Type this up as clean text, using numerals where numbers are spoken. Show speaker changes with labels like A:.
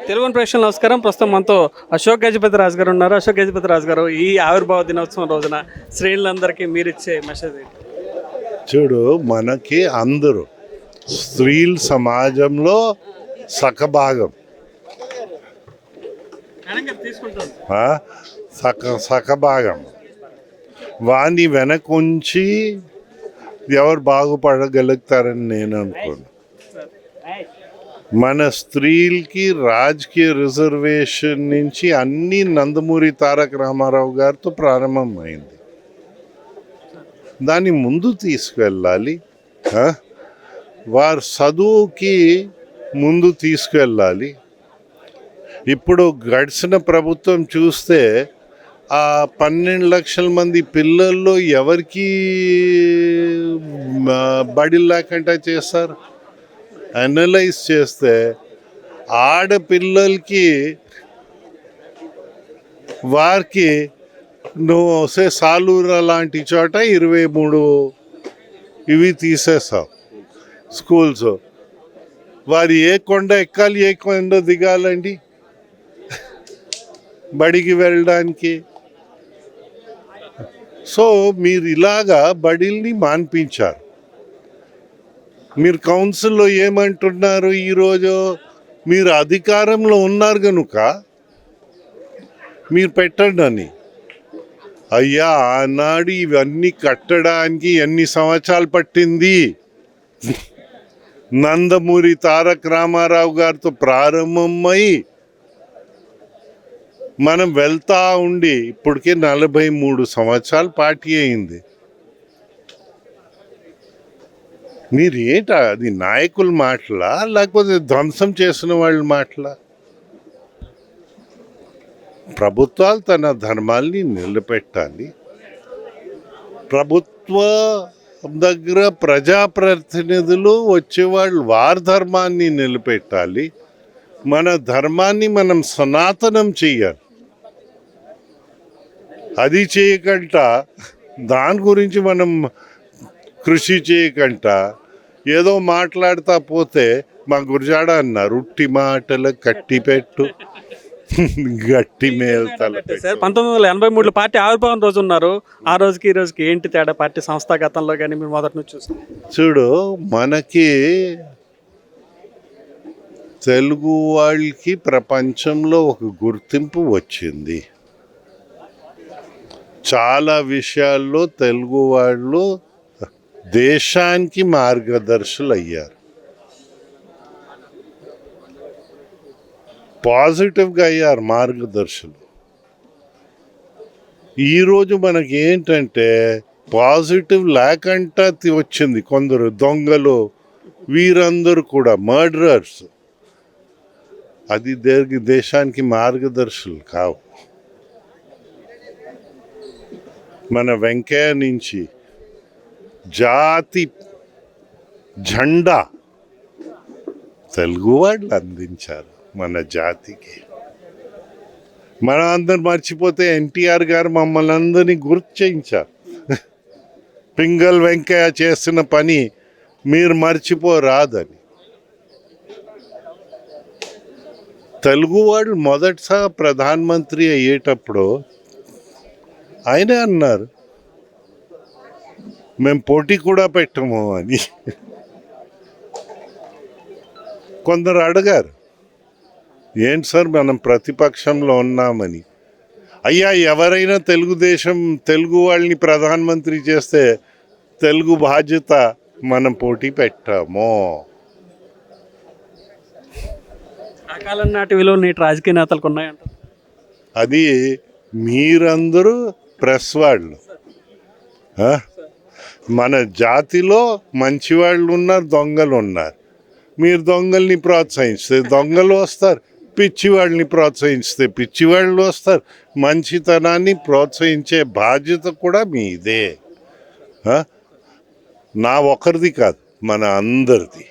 A: తెలుగు ప్రేక్షకులు నమస్కారం. ప్రస్తుతం మనతో అశోక్ గజపతి రాజు గారు ఉన్నారు. అశోక్ గజపతి రాజు గారు, ఈ ఆవిర్భావ దినోత్సవం రోజున శ్రేణులందరికీ మీరిచ్చే మెసేజ్ ఏంటి?
B: చూడు, మనకి అందరూ స్త్రీల సమాజంలో సగభాగం, సగభాగం వాణ్ణి వెనకుంచి ఎవరు బాగుపడగలుగుతారని నేను అనుకోను. మన స్త్రీలకి రాజకీయ రిజర్వేషన్ నుంచి అన్ని నందమూరి తారక రామారావు గారితో ప్రారంభమైంది. దాన్ని ముందు తీసుకువెళ్ళాలి. వారి చదువుకి ముందు తీసుకువెళ్ళాలి. ఇప్పుడు గడిచిన ప్రభుత్వం చూస్తే ఆ 12 లక్షల మంది పిల్లల్లో ఎవరికి బడి లేకుండా చేస్తారు. అనలైజ్ చేస్తే ఆడపిల్లలకి వారికి నువ్వు వస్తే సాలూరు లాంటి చోట 23 ఇవి తీసేసావు స్కూల్స్. వారు ఏ కొండ ఎక్కాలి, ఏ కొండ దిగాలండి బడికి వెళ్ళడానికి? సో మీరు ఇలాగా బడిల్ని మాన్పించారు. మీరు కౌన్సిల్లో ఏమంటున్నారు? ఈరోజు మీరు అధికారంలో ఉన్నారు కనుక మీరు పెట్టండి అని. అయ్యా, ఆనాడు ఇవన్నీ కట్టడానికి ఎన్ని సంవత్సరాలు పట్టింది? నందమూరి తారక రామారావు గారితో ప్రారంభమై మనం వెళ్తా ఉండి ఇప్పటికే 43 సంవత్సరాలు పార్టీ అయింది. మీరు ఏంట అది నాయకుల మాటలా లేకపోతే ధ్వంసం చేసిన వాళ్ళ మాటలా? ప్రభుత్వాలు తన ధర్మాల్ని నిలబెట్టాలి. ప్రభుత్వ దగ్గర ప్రజాప్రతినిధులు వచ్చేవాళ్ళు వారి ధర్మాన్ని నిలబెట్టాలి. మన ధర్మాన్ని మనం సనాతనం చెయ్యాలి. అది చేయకుండా దాని గురించి మనం కృషి చేయకుండా ఏదో మాట్లాడుతా పోతే మా గురజాడ అన్నారు, ఉట్టి మాటలు కట్టి పెట్టు గట్టి మేల్తల.
A: సార్, 1983లో పార్టీ ఆవిర్భావం రోజు ఉన్నారు. ఆ రోజుకి ఈ రోజుకి ఏంటి తేడా? పార్టీ సంస్థాగతంలో కానీ మీరు మొదటి నుంచి చూస్తాం.
B: చూడు, మనకి తెలుగు వాళ్ళకి ప్రపంచంలో ఒక గుర్తింపు వచ్చింది. చాలా విషయాల్లో తెలుగు వాళ్ళు దేశానికి మార్గదర్శులు అయ్యారు. పాజిటివ్గా అయ్యారు మార్గదర్శులు. ఈరోజు మనకి ఏంటంటే పాజిటివ్ లేకుండా వచ్చింది. కొందరు దొంగలు, వీరందరూ కూడా మర్డరర్స్. అది దేశానికి మార్గదర్శులు కావు. మన వెంకయ్య నుంచి జాతి జెండా తెలుగు వాళ్ళు అందించారు మన జాతికి. మనం అందరు మర్చిపోతే ఎన్టీఆర్ గారు మమ్మల్ని అందరినీ గుర్తు చేయించారు. పింగల్ వెంకయ్య చేసిన పని మీరు మర్చిపోరాదని. తెలుగు వాళ్ళు మొదటిసారి ప్రధానమంత్రి అయ్యేటప్పుడు ఆయనే అన్నారు, మేము పోటీ కూడా పెట్టము అని. కొందరు అడిగారు, ఏంటి సార్ మనం ప్రతిపక్షంలో ఉన్నామని. అయ్యా, ఎవరైనా తెలుగు వాళ్ళని ప్రధానమంత్రి చేస్తే తెలుగు బాధ్యత మనం పోటీ పెట్టాము.
A: ఆ కాలం నాటి విలువలు నేటి రాజకీయ నేతలకు ఉన్నాయంట.
B: అది మీరందరూ ప్రెస్ వాళ్ళు. మన జాతిలో మంచివాళ్ళు ఉన్నారు, దొంగలు ఉన్నారు. మీరు దొంగల్ని ప్రోత్సహిస్తే దొంగలు వస్తారు, పిచ్చివాళ్ళని ప్రోత్సహిస్తే పిచ్చివాళ్ళు వస్తారు. మంచితనాన్ని ప్రోత్సహించే బాధ్యత కూడా మీదే. నా ఒకరిది కాదు, మన అందరిది.